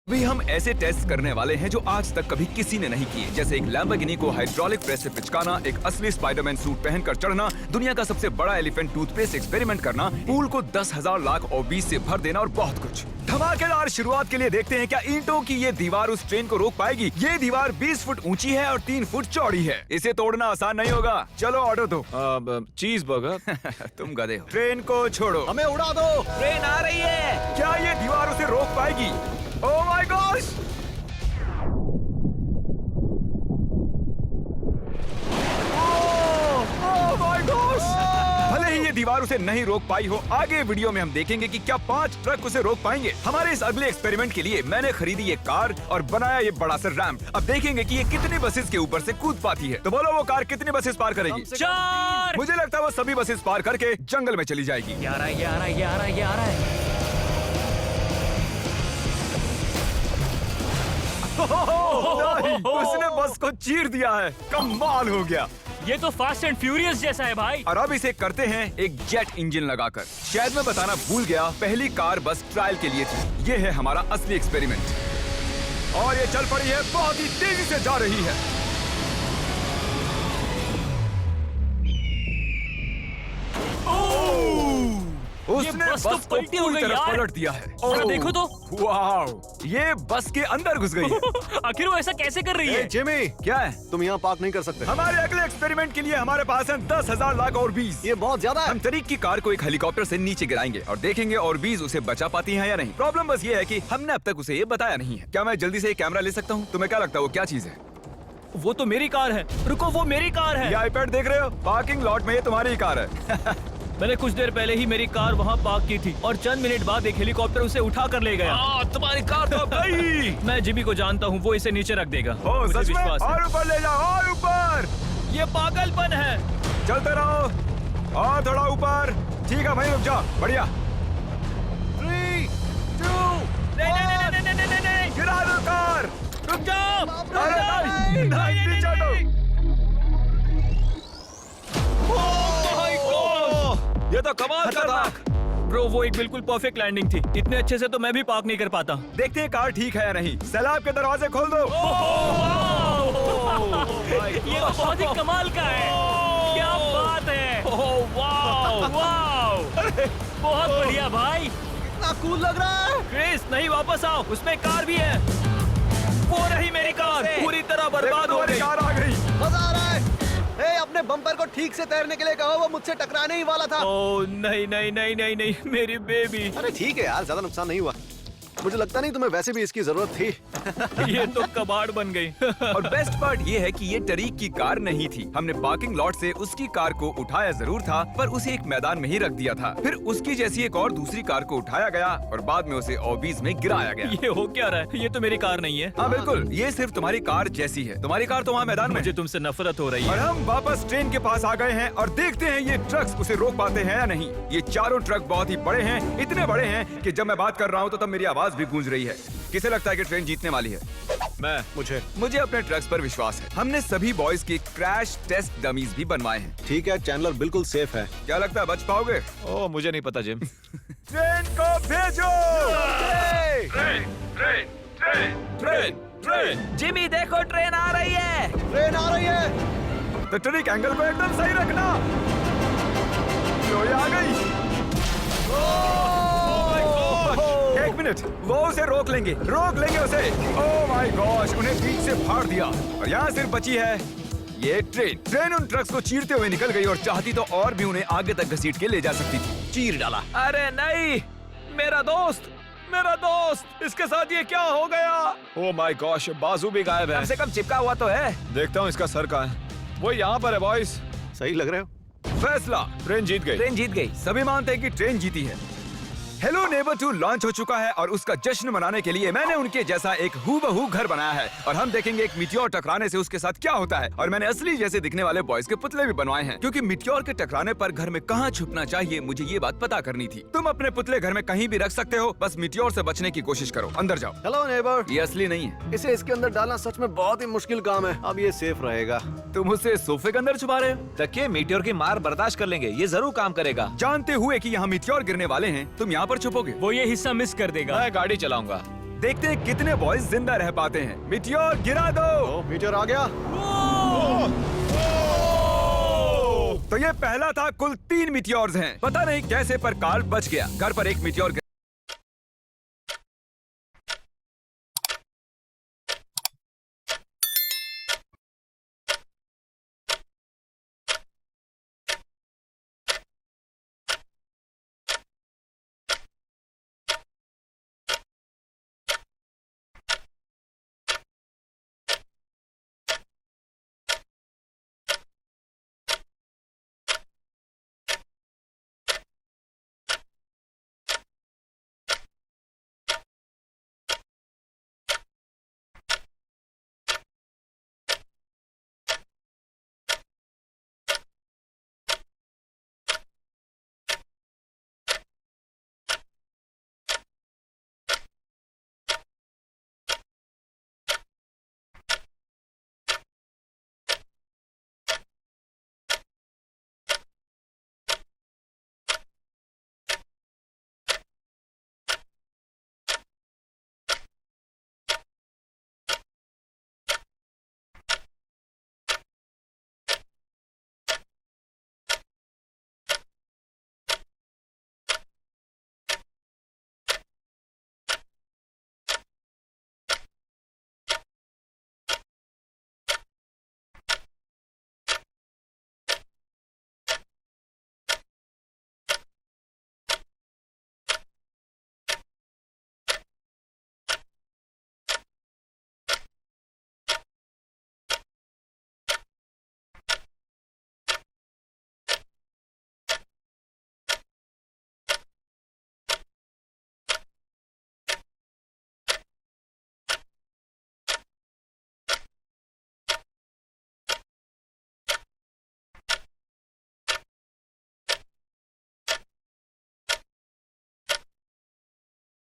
अभी हम ऐसे टेस्ट करने वाले हैं जो आज तक कभी किसी ने नहीं किए, जैसे एक लैम्बोर्गिनी को हाइड्रोलिक प्रेस से पिचकाना, एक असली स्पाइडरमैन सूट पहनकर चढ़ना, दुनिया का सबसे बड़ा एलिफेंट टूथपेस्ट एक्सपेरिमेंट करना, पूल को 10,000 लाख और 20 से भर देना और बहुत कुछ। धमाकेदार शुरुआत के लिए देखते हैं क्या ईंटों की ये दीवार उस ट्रेन को रोक पाएगी। ये दीवार 20 फुट ऊंची है और 3 फुट चौड़ी है। इसे तोड़ना आसान नहीं होगा। चलो ऑर्डर दो। चीज बर्गर। तुम गधे हो। ट्रेन को छोड़ो, हमें उड़ा दो। ट्रेन आ रही है। क्या ये दीवार उसे रोक पाएगी? ओह माय गॉश! भले ही ये दीवार उसे नहीं रोक पाई हो, आगे वीडियो में हम देखेंगे कि क्या 5 ट्रक उसे रोक पाएंगे। हमारे इस अगले एक्सपेरिमेंट के लिए मैंने खरीदी ये कार और बनाया ये बड़ा सा रैंप। अब देखेंगे कि ये कितनी बसेस के ऊपर से कूद पाती है। तो बोलो वो कार कितनी बसेस पार करेगी? 4। मुझे लगता है वो सभी बसेस पार करके जंगल में चली जाएगी। ये आ रहा है, ये आ रहा है, ये आ रहा है, ये आ रहा है। उसने बस को चीर दिया है। कमाल हो गया। ये तो फास्ट एंड फ्यूरियस जैसा है भाई। और अब इसे करते हैं एक जेट इंजन लगाकर। शायद मैं बताना भूल गया, पहली कार बस ट्रायल के लिए थी। ये है हमारा असली एक्सपेरिमेंट और ये चल पड़ी है, बहुत ही तेजी से जा रही है। उसने बस तो बस को पलटी हो पूरी गई तरह यार। पलट दिया है। जरा देखो तो। वाह, ये बस के अंदर घुस गई है। आखिर वो ऐसा कैसे कर रही है? जिमी, क्या है? तुम यहाँ पार्क नहीं कर सकते। हमारे अगले एक्सपेरिमेंट के लिए हमारे पास है 10,000 लाख और 20। ये बहुत ज्यादा है। हम तरीक की कार को एक हेलीकॉप्टर से नीचे गिराएंगे और देखेंगे और 20 उसे बचा पाती हैं या नहीं। प्रॉब्लम बस ये है कि हमने अब तक उसे ये बताया नहीं है। क्या मैं जल्दी से ये कैमरा ले सकता हूँ? तुम्हें क्या लगता है वो क्या चीज है? वो तो मेरी कार है। रुको, वो मेरी कार है। ये आईपैड देख रहे हो? पार्किंग लॉट में ये तुम्हारी ही कार है। मैंने कुछ देर पहले ही मेरी कार वहाँ पार्क की थी और चंद मिनट बाद एक हेलीकॉप्टर उसे उठा कर ले गया। तुम्हारी कार तो गई। मैं जिमी को जानता हूँ, वो इसे नीचे रख देगा। ओ, मुझे सच में? विश्वास है। और ऊपर ले जाओ, और ऊपर। ये पागलपन है। चलते रहो और थोड़ा ऊपर। ठीक है भाई, रुक जाओ। बढ़िया। 3, 2, नहीं, गिरा दो कार। रुक जाओ। अरे नहीं, नहीं, नीचे हटो। ये तो कमाल का था। ब्रो, वो एक बिल्कुल परफेक्ट लैंडिंग थी। इतने अच्छे से तो मैं भी पार्क नहीं कर पाता। देखते हैं कार ठीक है या नहीं। सैलाब के दरवाजे खोल दो। ये तो बहुत ही कमाल का है। क्या बात है। वाओ, बहुत बढ़िया भाई। इतना कूल लग रहा है। क्रिस, नहीं, वापस आओ, उसमें कार भी है। वो रही मेरी कार, पूरी तरह बर्बाद हो गई। कार आ गई। मजा आ रहा है। अपने बम्पर को ठीक से तैरने के लिए कहो, वो मुझसे टकराने ही वाला था। ओह नहीं नहीं नहीं नहीं नहीं, मेरी बेबी। अरे ठीक है यार, ज्यादा नुकसान नहीं हुआ। मुझे लगता नहीं तुम्हें वैसे भी इसकी जरूरत थी। ये तो कबाड़ बन गई। और बेस्ट पार्ट ये है कि ये टरीक की कार नहीं थी। हमने पार्किंग लॉट से उसकी कार को उठाया जरूर था, पर उसे एक मैदान में ही रख दिया था। फिर उसकी जैसी एक और दूसरी कार को उठाया गया और बाद में उसे ओबीज में गिराया गया। ये हो क्या रहा है? ये तो मेरी कार नहीं है। हाँ बिल्कुल, ये सिर्फ तुम्हारी कार जैसी है। तुम्हारी कार तो वहाँ मैदान में। मुझे तुमसे नफरत हो रही और है। हम वापस ट्रेन के पास आ गए हैं और देखते हैं ये ट्रक्स उसे रोक पाते हैं या नहीं। ये चारों ट्रक बहुत ही बड़े हैं, इतने बड़े हैं कि जब मैं बात कर रहा हूँ तो तब मेरी आवाज भी गूंज रही है। किसे लगता है कि ट्रेन जीतने वाली है? मुझे अपने ट्रक्स पर विश्वास है। हमने सभी बॉयज के क्रैश टेस्ट डमीज भी बनवाए हैं। ठीक है, चैंडलर बिल्कुल सेफ है। क्या लगता है बच पाओगे? ओह, मुझे नहीं पता जिम। ट्रेन को भेजो। ट्रेन। जिमी देखो, ट्रेन आ रही है। ट्रेन आ रही है। तो ट्रिक एंगल को एकदम सही रखना। लो, ये आ गई। एक मिनट, वो उसे रोक लेंगे उसे। ओह माय गॉश, उन्हें बीच से फाड़ दिया और यहाँ सिर्फ बची है ये ट्रेन उन ट्रक्स को चीरते हुए निकल गई और चाहती तो और भी उन्हें आगे तक घसीट के ले जा सकती थी। चीर डाला। अरे नहीं, मेरा दोस्त, इसके साथ ये क्या हो गया? ओह माय गॉश, बाजू भी गायब है। कम से कम चिपका हुआ तो है। देखता हूँ इसका सर कहाँ है। वो यहाँ पर है बॉयज। सही लग रहे हो। फैसला, ट्रेन जीत गई। ट्रेन जीत गई। सभी मानते हैं कि ट्रेन जीती है। हेलो नेबर 2 लॉन्च हो चुका है और उसका जश्न मनाने के लिए मैंने उनके जैसा एक हूबहू घर बनाया है और हम देखेंगे एक मिट्योर टकराने से उसके साथ क्या होता है। और मैंने असली जैसे दिखने वाले बॉयज के पुतले भी बनवाए हैं, क्योंकि मिट्योर के टकराने पर घर में कहाँ छुपना चाहिए मुझे ये बात पता करनी थी। तुम अपने पुतले घर में कहीं भी रख सकते हो, बस मिट्योर से बचने की कोशिश करो। अंदर जाओ। Hello neighbour. ये असली नहीं है। इसे इसके अंदर डालना सच में बहुत ही मुश्किल काम है। अब ये सेफ रहेगा। तुम उसे सोफे के अंदर छुपा रहे हो? तकिए मीटियोर की मार बर्दाश्त कर लेंगे, ये जरूर काम करेगा। जानते हुए कि यहाँ मिट्योर गिरने वाले हैं, तुम यहाँ पर छुपोगे? वो ये हिस्सा मिस कर देगा। मैं गाड़ी चलाऊंगा। देखते हैं कितने बॉयज जिंदा रह पाते हैं। मिटियोर गिरा दो। ओ, मीटियोर आ गया। तो ये पहला था, कुल 3 मिटियोर्स हैं। पता नहीं कैसे पर कार्ल बच गया। घर पर एक मिटियोर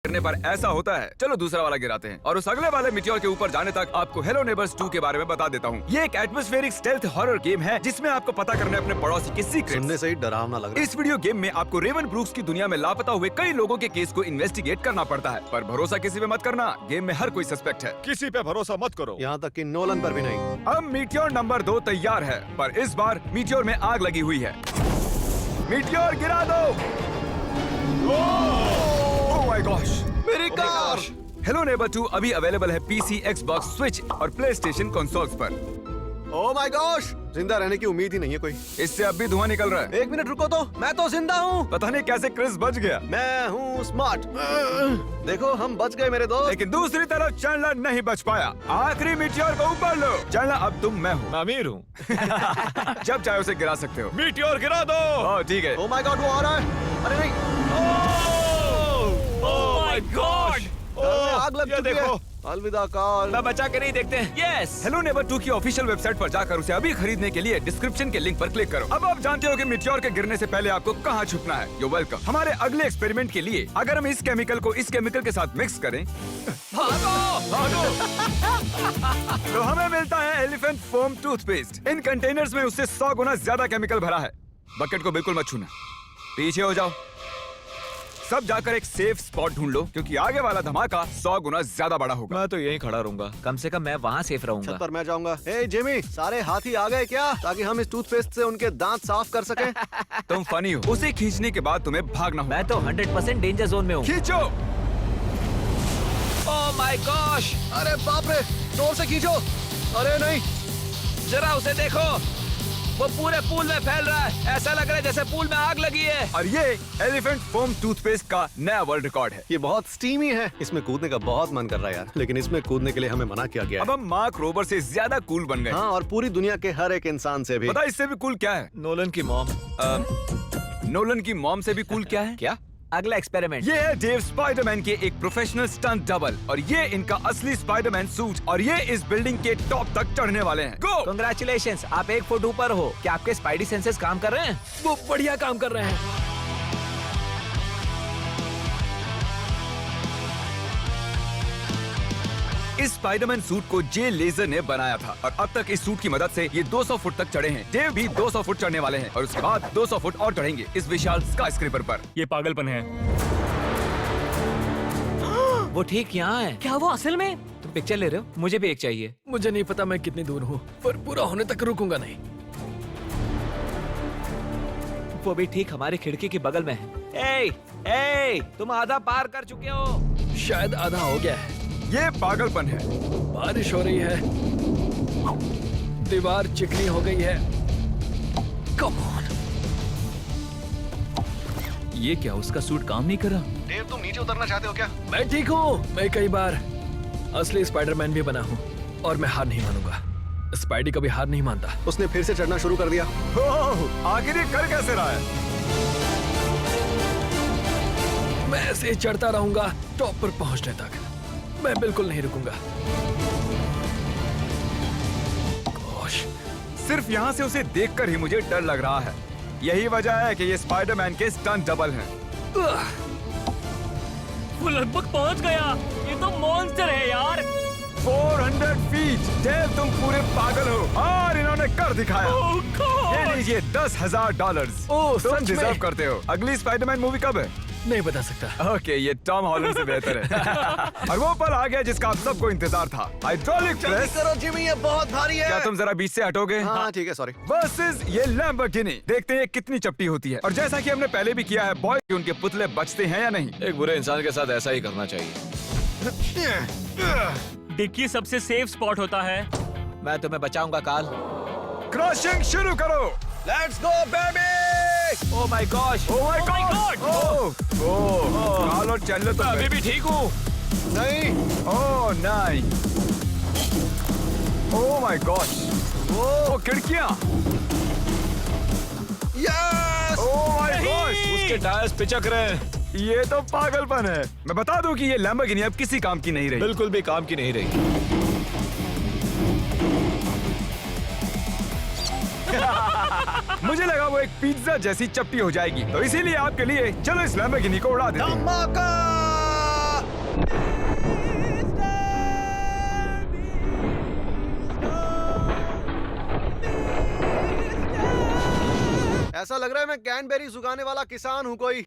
करने पर ऐसा होता है। चलो दूसरा वाला गिराते हैं और उस अगले वाले मिटियोर के ऊपर जाने तक आपको हेलो नेबर्स 2 के बारे में बता देता हूँ। ये एक एटमॉस्फेरिक स्टेल्थ हॉरर गेम है जिसमें आपको पता करना है अपने पड़ोसी के सीक्रेट्स। सुनने से ही डरावना लग रहा है। इस वीडियो गेम में आपको रेवन ब्रूक्स की दुनिया में लापता हुए कई लोगों के केस को इन्वेस्टिगेट करना पड़ता है, पर भरोसा किसी पे मत करना। गेम में हर कोई सस्पेक्ट है। किसी पे भरोसा मत करो। यहाँ तक कि नोलन पर भी नहीं। अब मीटियोर नंबर 2 तैयार है, पर इस बार मीटियोर में आग लगी हुई है। मीटियोर गिरा दो। ओह माय गॉश, मेरी कार। हेलो नेबर 2 अभी अवेलेबल है पीसी, एक्सबॉक्स, स्विच और प्ले स्टेशन कंसोल्स पर। ओह माय गॉश, जिंदा रहने की उम्मीद ही नहीं है कोई। इससे अब भी धुआं निकल रहा है। 1 मिनट रुको तो, मैं तो जिंदा हूँ। पता नहीं कैसे क्रिस बच गया, मैं हूँ स्मार्ट। देखो हम बच गए मेरे दोस्त। लेकिन दूसरी तरफ चैंडलर नहीं बच पाया। आखिरी मिटियोर को ऊपर लो। चैंडलर अब तुम मैं हूँ। मैं अमीर हूँ। जब चाहे उसे गिरा सकते हो। मीटियोर गिरा दो। ओह ठीक है। ओह माय गॉड, वो आ रहा है। अरे नहीं, ओह माय गॉड, घर में आग लग ये चुकी देखो। है। अलविदा कार्ल। मैं बचा के नहीं देखते हैं। यस। हेलो नेबर 2 की ऑफिशियल वेबसाइट पर जाकर उसे अभी खरीदने के लिए डिस्क्रिप्शन के लिंक पर क्लिक करो। अब आप जानते हो कि मिटियोर के गिरने से पहले आपको कहाँ छुपना है। You welcome. हमारे अगले एक्सपेरिमेंट के लिए अगर हम इस केमिकल को इस केमिकल के साथ मिक्स करें तो हमें मिलता है एलिफेंट फोम टूथपेस्ट। इन कंटेनर्स में उससे 100 गुना ज्यादा केमिकल भरा है। बकेट को बिल्कुल मत छूना, पीछे हो जाओ। सब जाकर एक सेफ स्पॉट ढूंढ लो क्योंकि आगे वाला धमाका 100 गुना ज्यादा बड़ा होगा। मैं तो यहीं खड़ा रहूंगा। कम से कम मैं वहाँ सेफ रहूंगा। छत पर मैं जाऊंगा। हे जिमी, सारे हाथी आ गए क्या, ताकि हम इस टूथपेस्ट से उनके दांत साफ कर सकें? तुम फनी हो। उसे खींचने के बाद तुम्हें भागना होगा। मैं तो 100% डेंजर जोन में हूँ। खींचो। ओह माय गॉश, अरे बाप रे, जोर से खींचो। अरे नहीं, जरा उसे देखो, वो पूरे पूल में फैल रहा है। ऐसा लग रहा है जैसे पूल में आग लगी है। और ये एलिफेंट फोम टूथपेस्ट का नया वर्ल्ड रिकॉर्ड है। ये बहुत स्टीमी है। इसमें कूदने का बहुत मन कर रहा है यार, लेकिन इसमें कूदने के लिए हमें मना किया गया अब है। हम मार्क रोबर से ज्यादा कूल बन गए। हाँ, और पूरी दुनिया के हर एक इंसान से भी। पता है इससे भी कूल क्या है? नोलन की मॉम। नोलन की मॉम से भी कूल क्या है? क्या? अगला एक्सपेरिमेंट। ये है डेव स्पाइडरमैन के एक प्रोफेशनल स्टंट डबल और ये इनका असली स्पाइडरमैन सूट और ये इस बिल्डिंग के टॉप तक चढ़ने वाले हैं। गो! कांग्रेचुलेशंस, आप 1 फुट ऊपर हो। क्या आपके स्पाइडी सेंसेस काम कर रहे हैं? वो बढ़िया काम कर रहे हैं। इस स्पाइडरमैन सूट को जे लेजर ने बनाया था और अब तक इस सूट की मदद से ये 200 फुट तक चढ़े हैं। डेव भी 200 फुट चढ़ने वाले हैं और उसके बाद 200 फुट और चढ़ेंगे इस विशाल स्काईस्क्रेपर पर। ये पागलपन है। वो ठीक यहाँ है। क्या वो असल में? तुम पिक्चर ले रहे हो? मुझे भी एक चाहिए। मुझे नहीं पता मैं कितनी दूर हूँ, पर पूरा होने तक रुकूंगा नहीं। वो भी ठीक हमारी खिड़की के बगल में है। ए, तुम आधा पार कर चुके हो। शायद आधा हो गया है। ये पागलपन है। बारिश हो रही है, दीवार चिकनी हो गई है। Come on. ये क्या उसका सूट काम नहीं कर रहा? डेव, तुम नीचे उतरना चाहते हो क्या? मैं ठीक हूँ। मैं कई बार असली स्पाइडरमैन भी बना हूँ और मैं हार नहीं मानूंगा। स्पाइडी कभी हार नहीं मानता। उसने फिर से चढ़ना शुरू कर दिया। ओह, आखिर ये कर कैसे रहा है? मैं ऐसे ही चढ़ता रहूंगा टॉप पर पहुंचने तक। मैं बिल्कुल नहीं रुकूंगा। गोश, सिर्फ यहाँ से उसे देखकर ही मुझे डर लग रहा है। यही वजह है कि ये स्पाइडरमैन के स्टंट डबल हैं। वो लगभग पहुंच गया। ये तो मॉन्स्टर है यार। 400 फीट। डेव, तुम पूरे पागल हो और इन्होंने कर दिखाया। Oh God! ये लीजिए $10,000। ओह, तुम सच में? डिजर्व करते हो। अगली स्पाइडरमैन मूवी कब है? नहीं बता सकता। ओके, ये टॉम हॉलैंड से बेहतर है। और वो पल आ गया जिसका आप सबको इंतजार था। Hydraulic press. करो जिमी, ये बहुत भारी है। क्या तुम जरा बीच से हटोगे? हाँ ठीक है, सॉरी। वर्सेस ये लैम्बोर्गिनी। देखते हैं ये कितनी चपटी होती है। और जैसा कि हमने पहले भी किया है, बॉय उनके पुतले बचते हैं या नहीं। एक बुरे इंसान के साथ ऐसा ही करना चाहिए। डिक्की सबसे सेफ स्पॉट होता है। मैं तुम्हें बचाऊंगा काल। क्रशिंग शुरू करो। Let's go baby. Oh my gosh. Oh my god. Oh, काल और चैंडलर तो अभी भी ठीक हूँ। नहीं। ओह नहीं। ओह माय गॉश। ओह, खिड़कियां। यस। Oh my gosh. उसके टायर्स पिचक रहे हैं। ये तो पागलपन है। मैं बता दूं कि ये लैम्बोर्गिनी अब किसी काम की नहीं रही। बिल्कुल भी काम की नहीं रही। मुझे लगा वो एक पिज्जा जैसी चपटी हो जाएगी, तो इसीलिए आपके लिए चलो इस लैम्बोर्गिनी को उड़ा देते हैं। धमाका। ऐसा लग रहा है मैं कैनबेरी उगाने वाला किसान हूँ कोई।